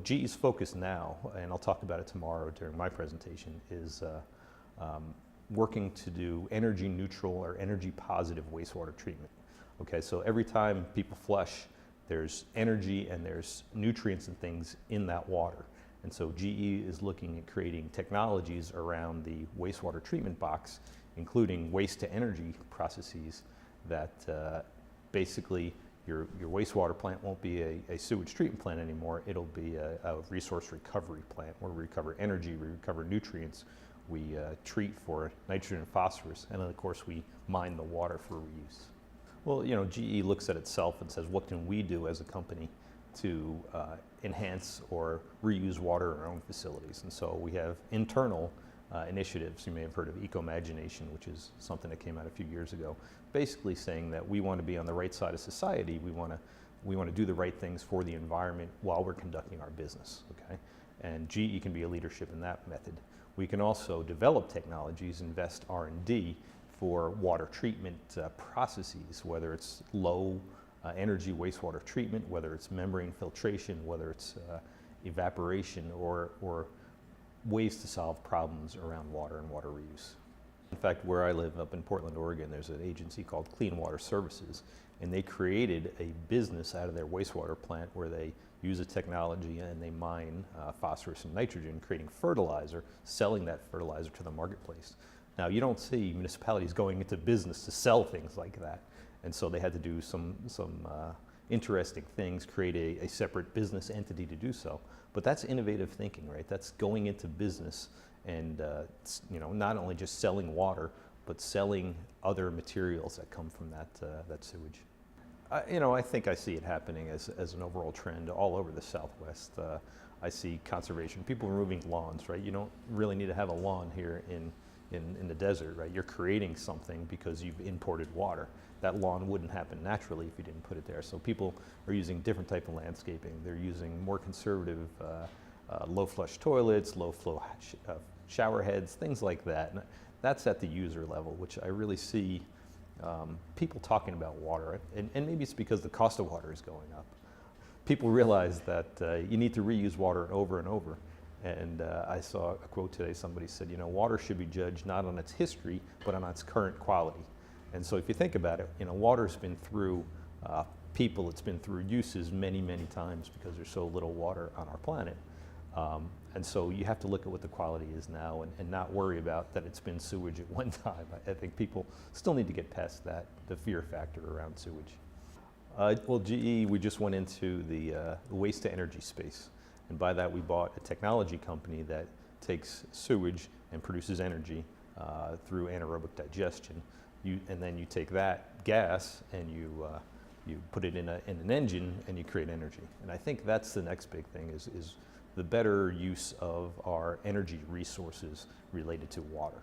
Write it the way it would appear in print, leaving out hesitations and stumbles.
GE's focus now, and I'll talk about it tomorrow during my presentation, is working to do energy neutral or energy positive wastewater treatment. Okay, so every time people flush, there's energy and there's nutrients and things in that water. And so GE is looking at creating technologies around the wastewater treatment box, including waste to energy processes that basically your wastewater plant won't be a sewage treatment plant anymore. It'll be a resource recovery plant where we recover energy, we recover nutrients, we treat for nitrogen and phosphorus, and then of course we mine the water for reuse. Well, you know, GE looks at itself and says, what can we do as a company to enhance or reuse water in our own facilities? And so we have internal initiatives. You may have heard of eco-imagination, which is something that came out a few years ago, basically saying that we want to be on the right side of society. We want to do the right things for the environment while we're conducting our business, okay? And GE can be a leadership in that method. We can also develop technologies, invest R&D for water treatment processes, whether it's low energy wastewater treatment, whether it's membrane filtration, whether it's evaporation, or ways to solve problems around water and water reuse. In fact, where I live up in Portland, Oregon, there's an agency called Clean Water Services, and they created a business out of their wastewater plant where they use a technology and they mine phosphorus and nitrogen, creating fertilizer, selling that fertilizer to the marketplace. Now, you don't see municipalities going into business to sell things like that, and so they had to do some interesting things, create a separate business entity to do so. But that's innovative thinking, right? That's going into business and you know, not only just selling water, but selling other materials that come from that sewage. You know, I think I see it happening as an overall trend all over the Southwest. I see conservation, people removing lawns, right? You don't really need to have a lawn here in the desert, right? You're creating something because you've imported water. That lawn wouldn't happen naturally if you didn't put it there. So people are using different type of landscaping. They're using more conservative low flush toilets, low flow shower heads, things like that. And that's at the user level, which I really see people talking about water. And maybe it's because the cost of water is going up. People realize that you need to reuse water over and over. And I saw a quote today, somebody said, you know, water should be judged not on its history, but on its current quality. And so if you think about it, you know, water's been through people, it's been through uses many, many times because there's so little water on our planet. And so you have to look at what the quality is now and not worry about that it's been sewage at one time. I think people still need to get past that, the fear factor around sewage. Well, GE, we just went into the waste to energy space. And by that, we bought a technology company that takes sewage and produces energy through anaerobic digestion. And then you take that gas and you put it in an engine and you create energy. And I think that's the next big thing is the better use of our energy resources related to water.